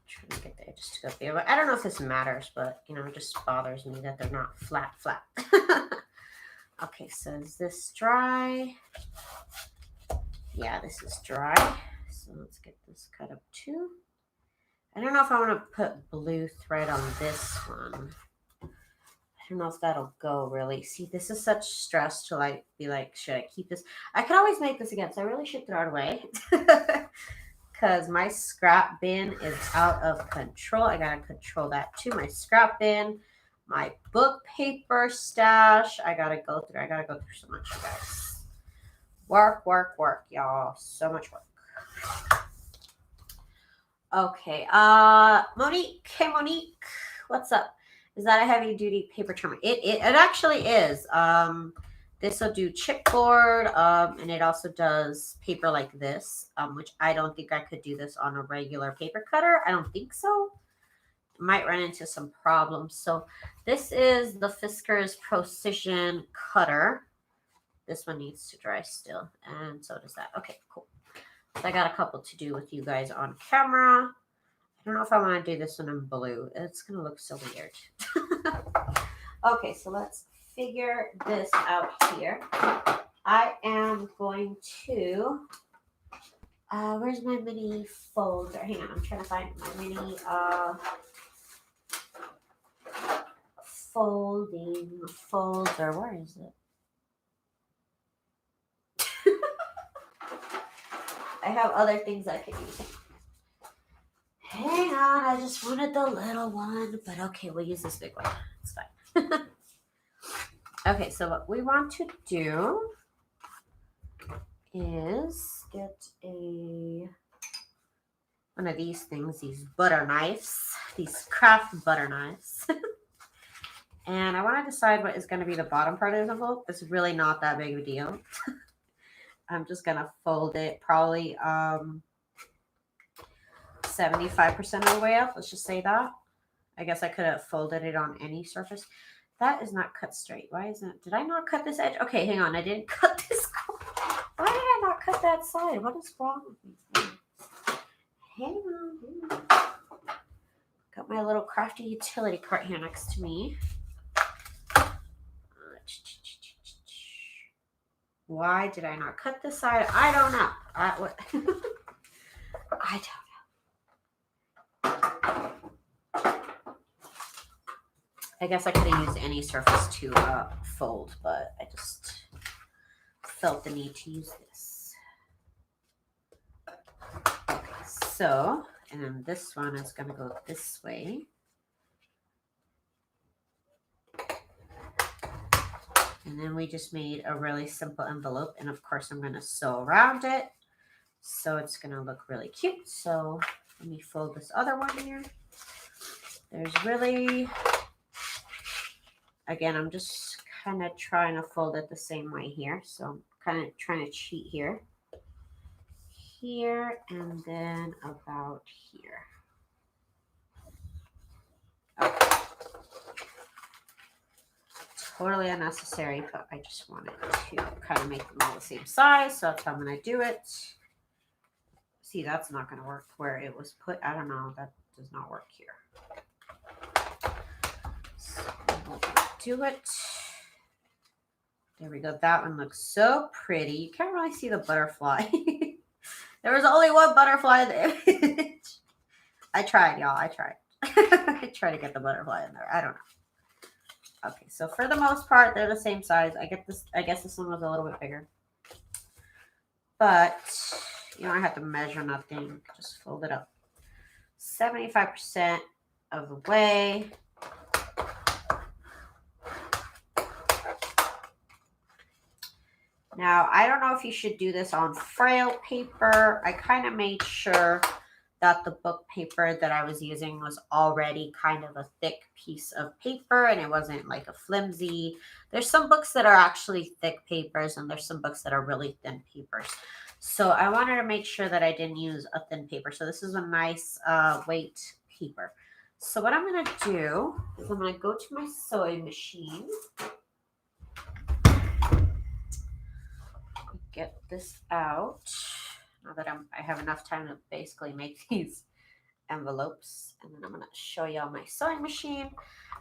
Trying to get the edges to go there. But I don't know if this matters, but you know, it just bothers me that they're not flat. Okay, so is this dry? Yeah, this is dry. So let's get this cut up too. I don't know if I want to put blue thread on this one. I don't know if that'll go really. See, this is such stress to like be like, should I keep this? I could always make this again, so I really should throw it away. Because my scrap bin is out of control. I gotta control that too. My scrap bin, my book paper stash. I gotta go through so much, you guys. Work, y'all. So much work. Okay. Monique. Hey, Monique. What's up? Is that a heavy duty paper trimmer? It actually is. This will do chipboard, and it also does paper like this, which I don't think I could do this on a regular paper cutter. I don't think so. Might run into some problems. So this is the Fiskars Procision cutter. This one needs to dry still, and so does that. Okay, cool. So I got a couple to do with you guys on camera. I don't know if I want to do this one in blue. It's going to look so weird. Okay, so let's figure this out here. I am going to, where's my mini folder? Hang on, I'm trying to find my mini folding folder. Where is it? I have other things I could use. Hang on, I just wanted the little one, but okay, we'll use this big one. It's fine. Okay, so what we want to do is get one of these things, these butter knives, these craft butter knives. And I want to decide what is going to be the bottom part of the envelope. It's really not that big of a deal. I'm just going to fold it probably 75% of the way up. Let's just say that. I guess I could have folded it on any surface. That is not cut straight. Why isn't it? Did I not cut this edge? Okay, hang on. I didn't cut this. Why did I not cut that side? What is wrong with me? Hang on. Got my little crafty utility cart here next to me. Why did I not cut this side? I don't know. I don't know. I guess I could have used any surface to fold, but I just felt the need to use this. Okay, so, and then this one is going to go this way. And then we just made a really simple envelope. And of course, I'm going to sew around it. So it's going to look really cute. So let me fold this other one here. There's really, again, I'm just kind of trying to fold it the same way here. So I'm kind of trying to cheat here. Here and then about here. Okay. Totally unnecessary, but I just wanted to kind of make them all the same size. So that's how I'm going to do it. See, that's not going to work where it was put. I don't know. That does not work here. So we'll do it. There we go. That one looks so pretty. You can't really see the butterfly. There was only one butterfly in the image. I tried, y'all. I tried. I tried to get the butterfly in there. I don't know. Okay, so for the most part, they're the same size. I guess this one was a little bit bigger. But you don't have to measure nothing. Just fold it up 75% of the way. Now, I don't know if you should do this on frail paper. I kind of made sure that the book paper that I was using was already kind of a thick piece of paper and it wasn't like a flimsy. There's some books that are actually thick papers and there's some books that are really thin papers. So I wanted to make sure that I didn't use a thin paper. So this is a nice weight paper. So what I'm going to do is I'm going to go to my sewing machine. Get this out now that I have enough time to basically make these envelopes, and then I'm going to show you on my sewing machine.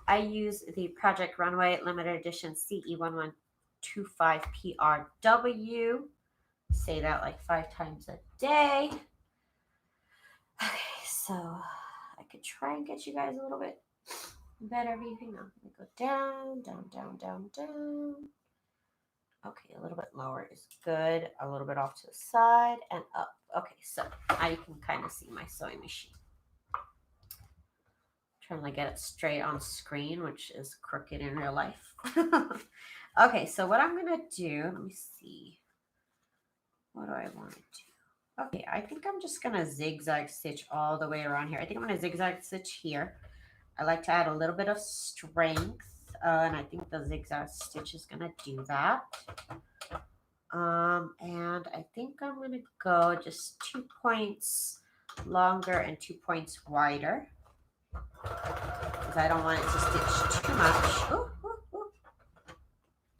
I use the Project Runway Limited Edition CE1125PRW. Say that like 5 times a day. Okay, so I could try and get you guys a little bit better view. Hang on, let me go down, down, down, down, down. Okay, a little bit lower is good. A little bit off to the side and up. Okay, so now you can kind of see my sewing machine. Trying to get it straight on screen, which is crooked in real life. Okay, so what I'm going to do, let me see. What do I want to do? Okay, I think I'm just going to zigzag stitch all the way around here. I think I'm going to zigzag stitch here. I like to add a little bit of strength. And I think the zigzag stitch is going to do that. And I think I'm going to go just 2 points longer and 2 points wider. Because I don't want it to stitch too much. Ooh, ooh, ooh.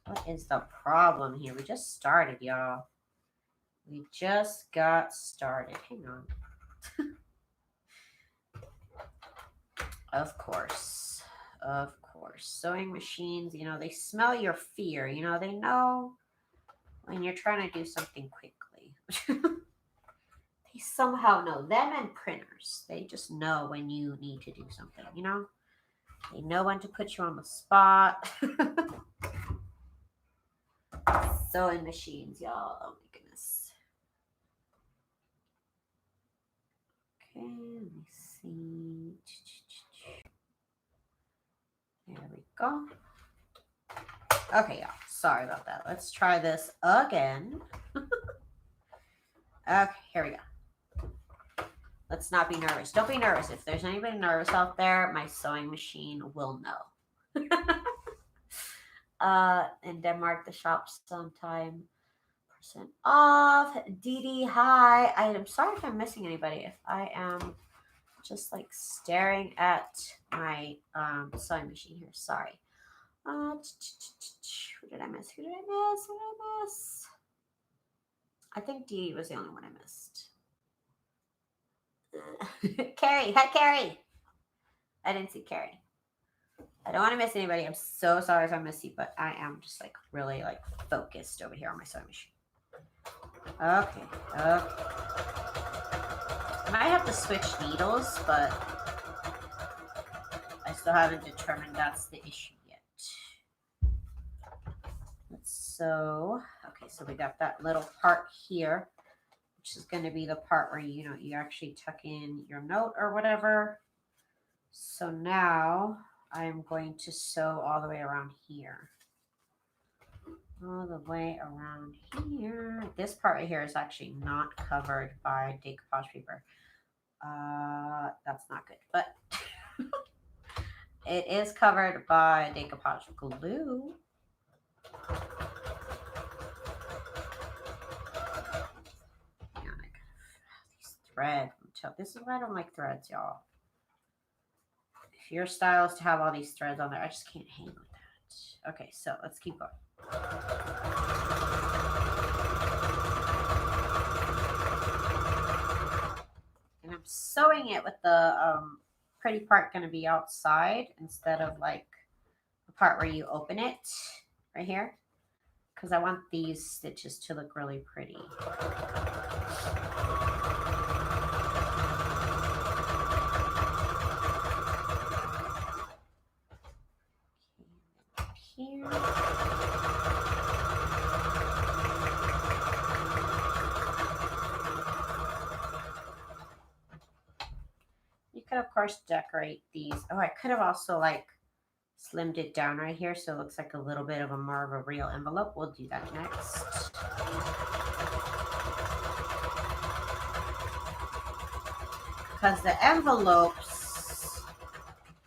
What is the problem here? We just started, y'all. We just got started. Hang on. Of course. Of course. Sewing machines, you know, they smell your fear. You know, they know when you're trying to do something quickly. They somehow know. Them and printers. They just know when you need to do something, you know? They know when to put you on the spot. Sewing machines, y'all. Oh my goodness. Okay, let me see. There we go. Okay, y'all. Sorry about that. Let's try this again. Okay, here we go. Let's not be nervous. Don't be nervous. If there's anybody nervous out there, my sewing machine will know. In Denmark, the shop's sometime % off. Dee, hi. I am sorry if I'm missing anybody. If I am just like staring at my sewing machine here. Sorry. Who did I miss? Who did I miss? Who did I miss? I think Dee was the only one I missed. Carrie. Hi, Carrie. I didn't see Carrie. I don't want to miss anybody. I'm so sorry if I miss you, but I am just like really like focused over here on my sewing machine. Okay. Okay. I might have to switch needles, but I still haven't determined that's the issue yet. So, okay, so we got that little part here, which is going to be the part where, you know, you actually tuck in your note or whatever. So now I'm going to sew all the way around here. All the way around here. This part right here is actually not covered by decoupage paper. That's not good, but it is covered by decoupage glue. These threads. This is why I don't like threads, y'all. If your style is to have all these threads on there, I just can't hang with that. Okay, so let's keep going. And I'm sewing it with the pretty part going to be outside instead of like the part where you open it right here, because I want these stitches to look really pretty. here. You could, of course, decorate these. Oh, I could have also like slimmed it down right here so it looks like a little bit of a more of a real envelope. We'll do that next. Because the envelopes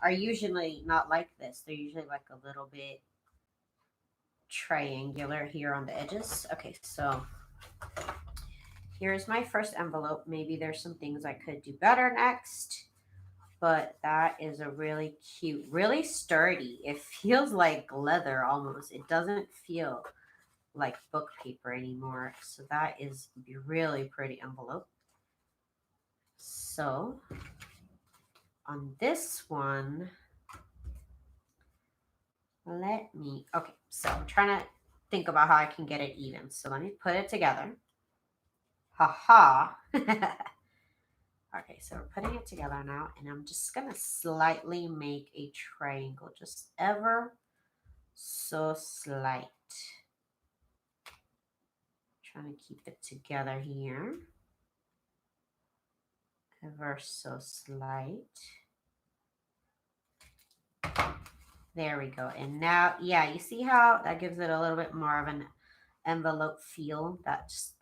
are usually not like this. They're usually like a little bit triangular here on the edges. Okay, so here's my first envelope. Maybe there's some things I could do better next, but that is a really cute, really sturdy. It feels like leather almost. It doesn't feel like book paper anymore. So that is a really pretty envelope. So on this one, okay, so I'm trying to think about how I can get it even. So let me put it together. Ha. Okay, so we're putting it together now, and I'm just gonna slightly make a triangle, just ever so slight. Trying to keep it together here. Ever so slight. There we go. And now, yeah, you see how that gives it a little bit more of an envelope feel? Just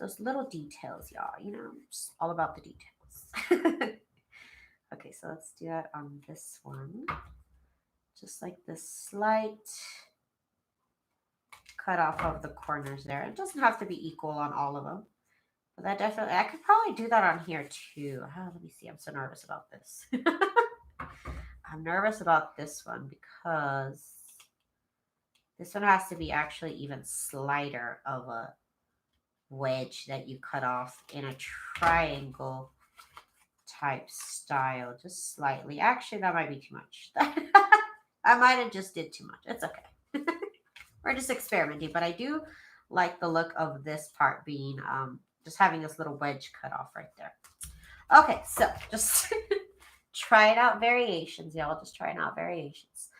those little details, y'all. You know, just all about the details. Okay, so let's do that on this one. Just like this slight cut off of the corners there. It doesn't have to be equal on all of them. But that definitely, I could probably do that on here too. Let me see. I'm so nervous about this. I'm nervous about this one because this one has to be actually even slighter of a wedge that you cut off in a triangle type style, just slightly. Actually, that might be too much. I might have just did too much. It's okay. We're just experimenting, but I do like the look of this part being just having this little wedge cut off right there. Okay, so just trying out variations, y'all. Just trying out variations.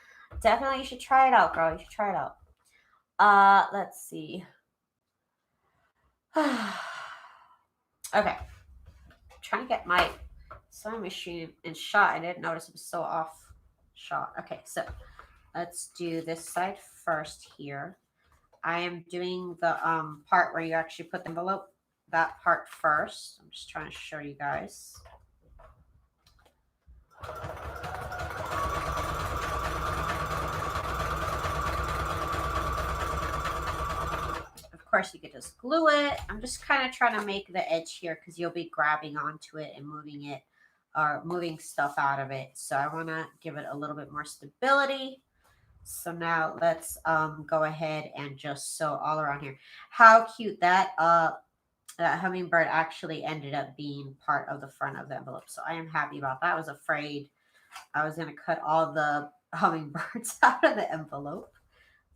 Definitely, you should try it out, girl. You should try it out. Let's see. Okay, I'm trying to get my sewing machine in shot. I didn't notice it was so off shot. Okay, so let's do this side first here. I am doing the part where you actually put the envelope, that part first. I'm just trying to show you guys. Of course, you could just glue it. I'm just kind of trying to make the edge here because you'll be grabbing onto it and moving it or moving stuff out of it. So I want to give it a little bit more stability. So now let's go ahead and just sew all around here. How cute that hummingbird actually ended up being part of the front of the envelope. So I am happy about that. I was afraid I was going to cut all the hummingbirds out of the envelope.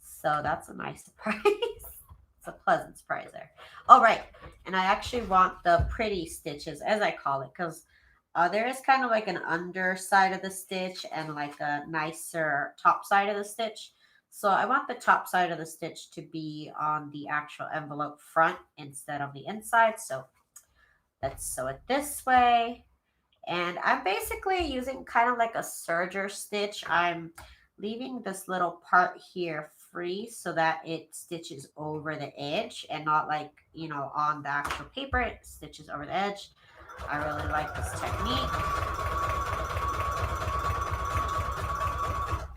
So that's a nice surprise. It's a pleasant surprise there. All right. And I actually want the pretty stitches, as I call it, because there is kind of like an underside of the stitch and like a nicer top side of the stitch. So I want the top side of the stitch to be on the actual envelope front instead of the inside. So let's sew it this way. And I'm basically using kind of like a serger stitch. I'm leaving this little part here free so that it stitches over the edge and not like, you know, on the actual paper, it stitches over the edge. I really like this technique.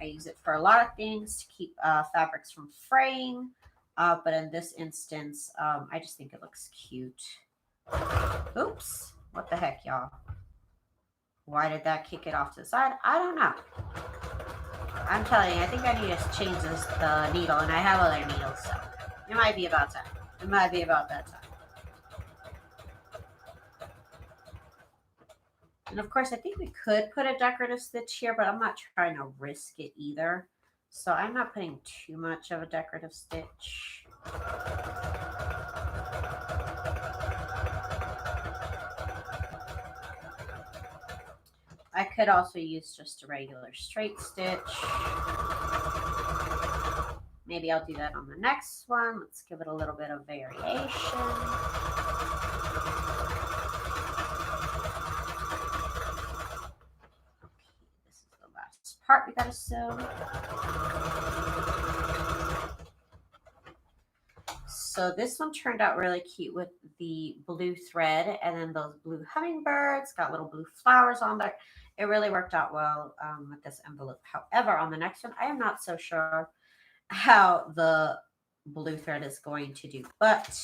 I use it for a lot of things to keep fabrics from fraying. But in this instance, I just think it looks cute. Oops. What the heck, y'all? Why did that kick it off to the side? I don't know. I'm telling you, I think I need to change the needle, and I have other needles, so it might be about time. It might be about that time. And of course, I think we could put a decorative stitch here, but I'm not trying to risk it either. So I'm not putting too much of a decorative stitch. I could also use just a regular straight stitch. Maybe I'll do that on the next one. Let's give it a little bit of variation. Part we gotta sew. So this one turned out really cute with the blue thread and then those blue hummingbirds, got little blue flowers on there. It really worked out well with this envelope. However, on the next one, I am not so sure how the blue thread is going to do, but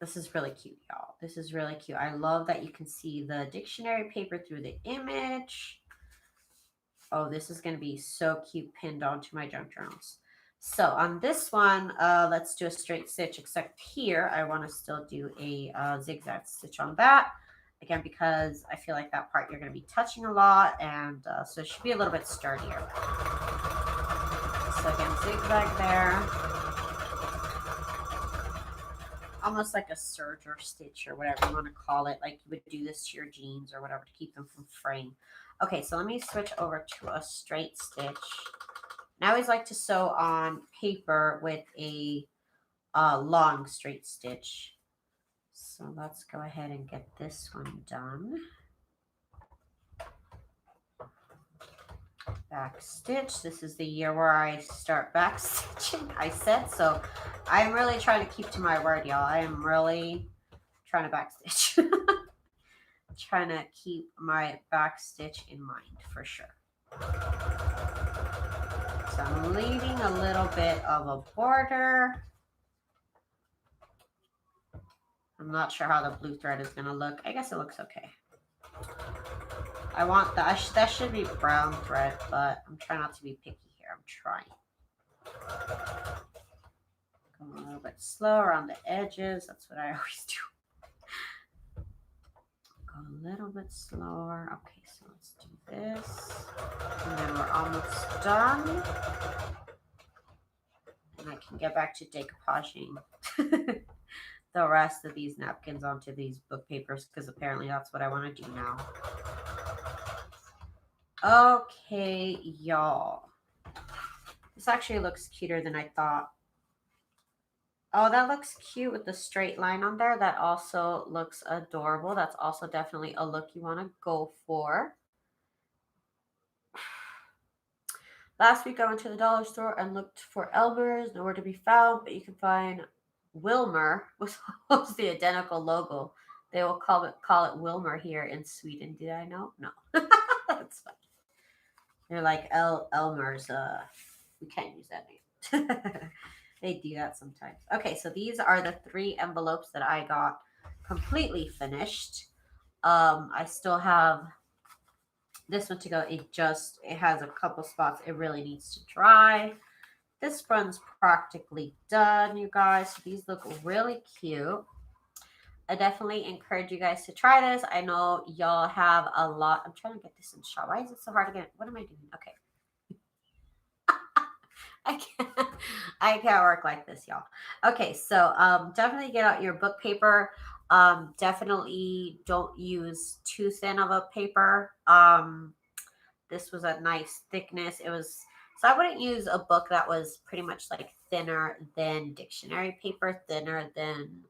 this is really cute, y'all. This is really cute. I love that you can see the dictionary paper through the image. Oh, this is going to be so cute pinned onto my junk journals. So on this one, let's do a straight stitch, except here I want to still do a zigzag stitch on that. Again, because I feel like that part you're going to be touching a lot, and so it should be a little bit sturdier. So again, zigzag there. Almost like a serge or stitch or whatever you want to call it. Like you would do this to your jeans or whatever to keep them from fraying. Okay, so let me switch over to a straight stitch. I always like to sew on paper with a long straight stitch. So let's go ahead and get this one done. Back stitch. This is the year where I start back stitching, I said. So I'm really trying to keep to my word, y'all. I am really trying to back stitch. Trying to keep my back stitch in mind for sure. So I'm leaving a little bit of a border. I'm not sure how the blue thread is going to look. I guess it looks okay. I want that. That should be brown thread, but I'm trying not to be picky here. I'm trying. Going a little bit slow around the edges. That's what I always do. Go a little bit slower. Okay, so let's do this. And then we're almost done. And I can get back to decoupaging the rest of these napkins onto these book papers, because apparently that's what I want to do now. Okay, y'all. This actually looks cuter than I thought. Oh, that looks cute with the straight line on there. That also looks adorable. That's also definitely a look you want to go for. Last week I went to the dollar store and looked for Elmer's, nowhere to be found, but you can find Wilmer, which was the identical logo. They will call it Wilmer here in Sweden. Did I know? No. That's funny. They're like Elmer's. We can't use that name. They do that sometimes. Okay, so these are the 3 envelopes that I got completely finished. I still have this one to go. It has a couple spots. It really needs to dry. This one's practically done, you guys. These look really cute. I definitely encourage you guys to try this. I know y'all have a lot. I'm trying to get this in shot. Why is it so hard to get? What am I doing? Okay. I can't work like this, y'all. Okay, so definitely get out your book paper. Definitely don't use too thin of a paper. This was a nice thickness. So I wouldn't use a book that was pretty much like thinner than dictionary paper, thinner than,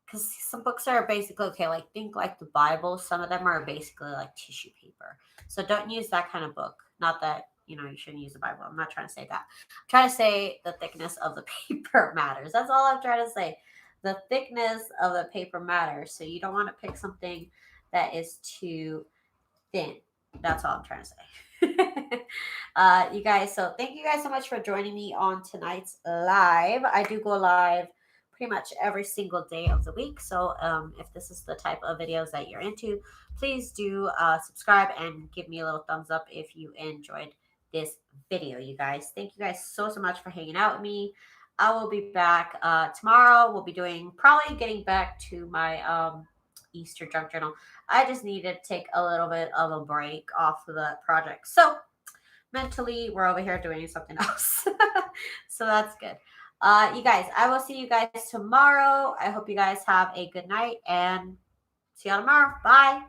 because some books are basically, okay, like think like the Bible. Some of them are basically like tissue paper. So don't use that kind of book. Not that, you shouldn't use the Bible. I'm not trying to say that. I'm trying to say the thickness of the paper matters. That's all I'm trying to say. The thickness of the paper matters. So you don't want to pick something that is too thin. That's all I'm trying to say. You guys, so thank you guys so much for joining me on tonight's live. I do go live pretty much every single day of the week. So if this is the type of videos that you're into, please do subscribe and give me a little thumbs up if you enjoyed this video, you guys. Thank you guys so much for hanging out with me. I will be back tomorrow. We'll be probably getting back to my Easter junk journal. I just needed to take a little bit of a break off of that project. So mentally, we're over here doing something else. So that's good. You guys, I will see you guys tomorrow. I hope you guys have a good night and see y'all tomorrow. Bye.